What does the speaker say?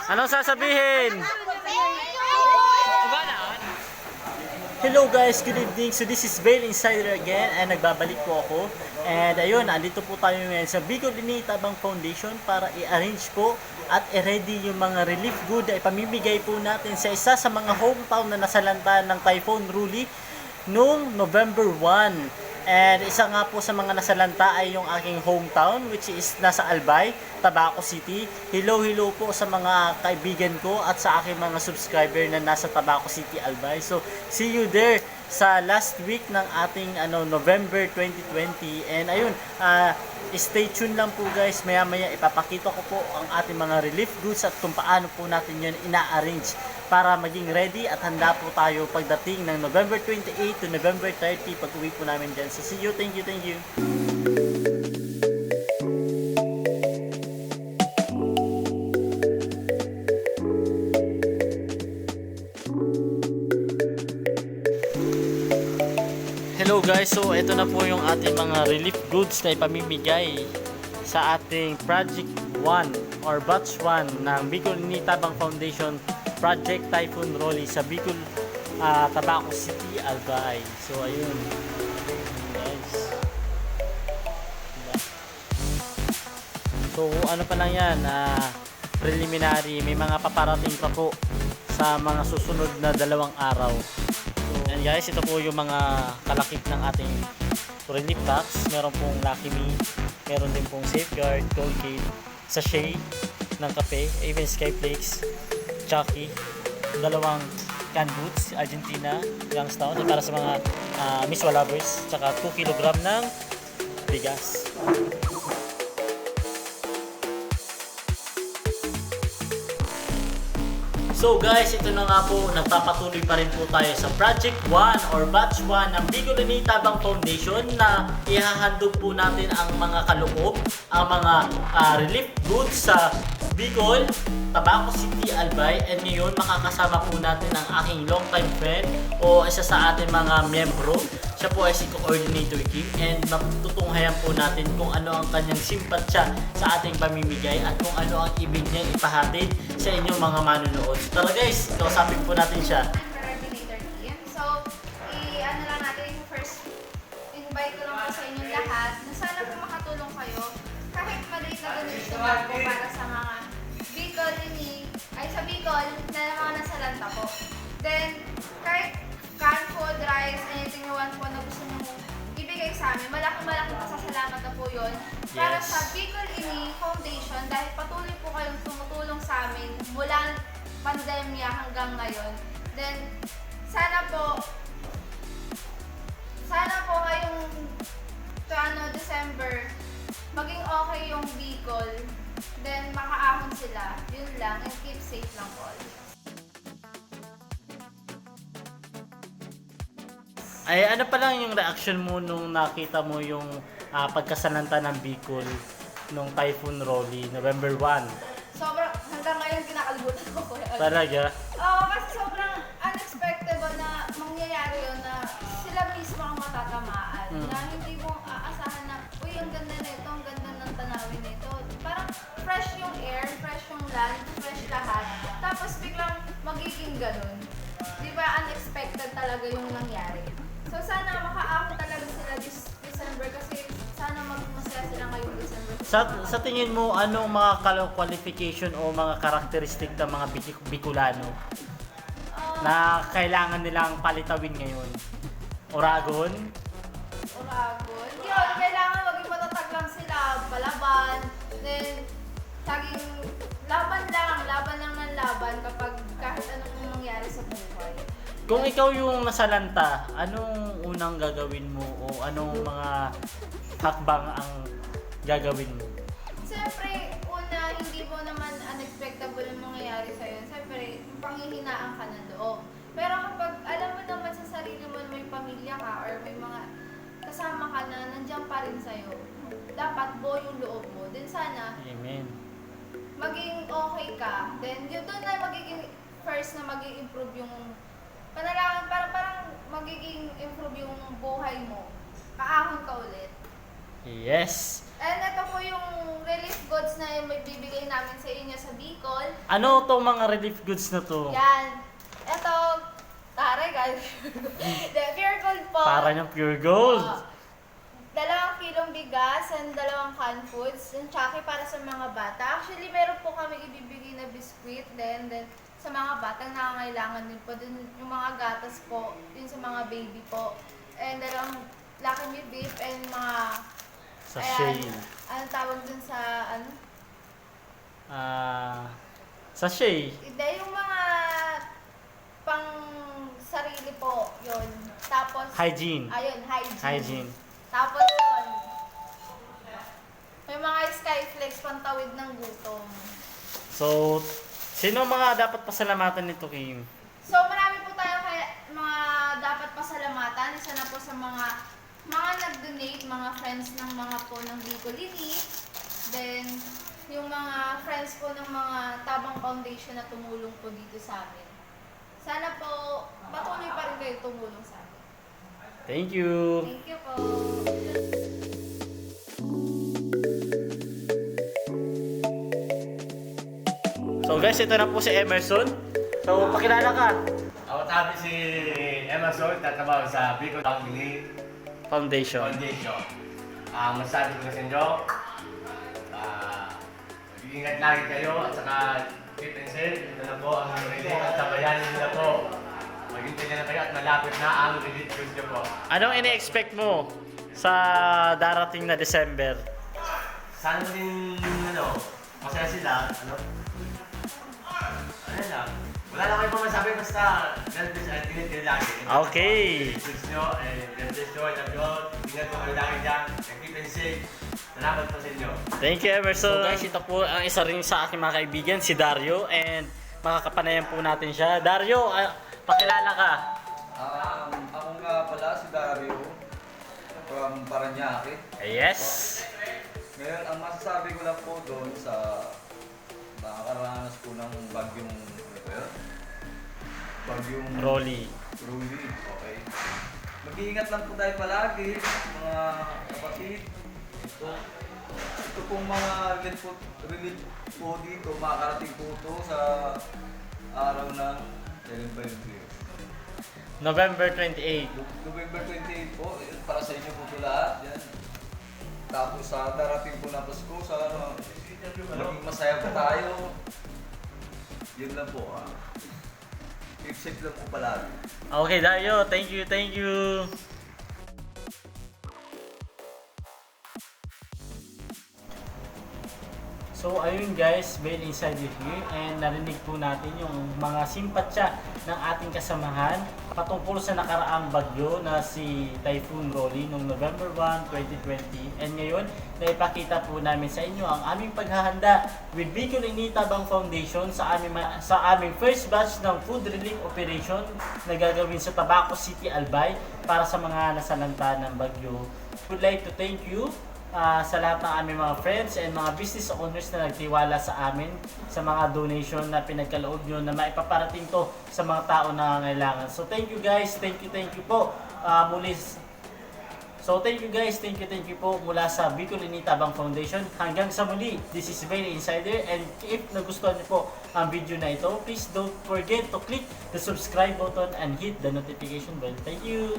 Anong sasabihin? Hello guys, good evening. So this is Vale Insider again and nagbabalik po ako. And ayun, andito po tayo ngayon sa Bicol Initabang Foundation para i-arrange po at i-ready yung mga relief good na ipamimigay po natin sa isa sa mga hometown na nasalanta ng Typhoon Ruli noong November 1. And isa nga po sa mga nasalanta ay yung aking hometown which is nasa Albay, Tabaco City. Hello po sa mga kaibigan ko at sa aking mga subscriber na nasa Tabaco City, Albay. So, see you there sa last week ng ating November 2020. And ayun, stay tuned lang po guys. Maya ipapakita ko po ang ating mga relief goods at kung paano po natin yun ina-arrange para maging ready at handa po tayo pagdating ng November 28 to November 30 pag uwi po namin dyan. So see you, thank you. Hello guys, so ito na po yung ating mga relief goods na ipamimigay sa ating Project 1 or Batch 1 ng Bicol Initabang Foundation Project Typhoon Ruli sa Bicol, Tabaco City, Albay. So ayun guys, so ano pa lang yan, preliminary, may mga paparating pa po sa mga susunod na 2 araw. And guys, ito po yung mga kalakip ng ating relief box. Meron pong Lucky Me, meron din pong Safeguard, Colgate, sachet ng kape, even Skyflakes, Chucky, 2 canned boots, Argentina, Youngstown, para sa mga Miswa lovers, tsaka 2 kg ng bigas. So guys, ito na nga po, nagpapatuloy pa rin po tayo sa Project 1 or Batch 1 ng Bicol Initabang Foundation na ihahandog po natin ang mga kaloob, ang mga relief goods sa Bicol, Tabaco City, Albay. And ngayon, makakasama po natin ang aking longtime friend o isa sa ating mga miyembro. Siya po ay si Coordinator Kim and matutunghayan po natin kung ano ang kanyang simpatsya sa ating pamimigay at kung ano ang ibig niyang ipahatid sa inyong mga manunood. So tara guys, kausapin po natin siya. Coordinator Kim. So, i-ano lang natin yung first invite ko lang po sa inyong lahat na sana po makatulong kayo kahit maliit na donation lang po para sa mga sa Bicol na mga nasalanta po. Then, kahit canned food, rice, anything you want po na gusto nyo ibigay sa amin, malaking pasasalamat na po yun para sa Bicol Ini Foundation dahil patuloy po kayong tumutulong sa amin mula pandemya hanggang ngayon. Then, sana po ngayong December maging okay yung Bicol. Then, makaahon sila. Yun lang. And keep safe lang po. Ay, ano pa lang yung reaction mo nung nakita mo yung pagkasalanta ng Bicol nung Typhoon Ruli, November 1? Sobrang, hanggang ngayon kinakalimutan ko po. Talaga? Oo, kasi sobrang unexpected na mangyayari yun na sila mismo ang matatamaan. Na hindi mo aasahan na, uy, ang ganda nito, ang ganda ng tanawin nito. Parang fresh yung air, fresh yung land, fresh lahat. Tapos biglang magiging ganun. Di ba, unexpected talaga yung nangyari. So sana makaahon talaga sila this December kasi sana masaya sila ngayong December. Sa tingin mo, anong mga qualification o mga karakteristik ng mga Bicolano na kailangan nilang palitawin ngayon? Oragon? Yun, kailangan maging matatag lang sila, palaban, then taging laban lang ng laban kapag kahit anong mangyari sa buhay. Kung ikaw yung nasalanta, anong unang gagawin mo o anong mga hakbang ang gagawin mo? Siyempre, una, hindi mo naman unexpectable yung mangyayari sa'yo. Siyempre, panghihinaan ka ng loob. Pero kapag alam mo naman sa sarili mo na may pamilya ka or may mga kasama ka na nandiyan pa rin sa'yo, dapat buo yung loob mo. Then sana, Amen. maging okay ka. Then yun doon na magiging first na mag-i-improve yung panalangin, parang magiging improve yung buhay mo. Kaahon ka ulit. Yes. And ito po yung relief goods na may bibigay namin sa inyo sa Bicol. Ano to mga relief goods na to? Yan. Ito, tare guys. Pure gold po. Para niyang pure gold. 2 kilong bigas and 2 canned foods. Yung tsaka para sa mga bata. Actually, meron po kami ibibigay na biskuit. Then sa mga batang nangangailangan din po. Dun, yung mga gatas po. Yun sa mga baby po. And 2 Lucky Me beef and mga... Sachet. Ano tawag dun sa ano? Sachet. Hindi, yung mga pang sarili po. Yun. Tapos... Hygiene. Ayun, Hygiene. Tapos yun, may mga Skyflex pantawid ng gutom. So, sino mga dapat pasalamatan nito, Kim? So marami po tayo kaya mga dapat pasalamatan. Isa na po sa mga nag-donate, mga friends ng mga po ng Bicolini. Then, yung mga friends po ng mga Tabang Foundation na tumulong po dito sa amin. Sana po patuloy pa rin kayo tumulong sa amin. Thank you. Thank you po. So guys, ito na po si Emerson. So, pakilala ka. Ako sabi si Emerson, tatrabaho sa Bicol Family Foundation. Foundation. Masabi ko sa inyo, mag-iingat lagi kayo at saka keep and safe. Ito na po ang relief at tabayanin nyo na po. Maghintay na kayo at malapit na ang relief goods nyo po. Anong ini-expect mo sa darating na December? Sana din, masaya sila, ano lang. Wala lang kayo pa masabi, basta God bless at tinitili lagi. Okay. Goods nyo, God bless nyo, I love you all. Ingat po kayo lagi dyan, and keep and safe. Salamat po sa inyo. Thank you, Emerson. So guys, ito po ang isa rin sa aking mga kaibigan, si Dario. And makakapanayan po natin siya. Dario, pakilala ka. Ako nga pala si Dario from Paranaque. Yes. Ngayon, ang masasabi ko lang po doon sa nakakaranas po ng bagyong Rolly. Rolly, okay. Mag-iingat lang po tayo palagi, mga kapatid. Ito pong mga relief po dito, makakarating po ito sa araw ng kailan ba yun? November 28. November 28 po, para sa inyo po ito lahat. Yan. Tapos sa darating po na Pasko, sa maging masaya po tayo. Yun lang po. Keep safe lang po palagi. Okay, Dario. Thank you, thank you. So ayun guys, Bale Insider here and narinig po natin yung mga simpatsya ng ating kasamahan patungkol sa nakaraang bagyo na si Typhoon Rolly noong November 1, 2020. And ngayon, naipakita po namin sa inyo ang aming paghahanda with Bicolini Tabang Foundation sa aming first batch ng food relief operation na gagawin sa Tabaco City, Albay para sa mga nasalanta ng bagyo. Would like to thank you sa lahat ng aming mga friends and mga business owners na nagtiwala sa amin sa mga donation na pinagkaloob nyo na maipaparating to sa mga tao na nangangailangan. So thank you guys, thank you po muli. So thank you guys, thank you po mula sa Bicolini Tabang Foundation. Hanggang sa muli, this is Bale Insider, and if nagustuhan niyo po ang video na ito, please don't forget to click the subscribe button and hit the notification bell. Thank you!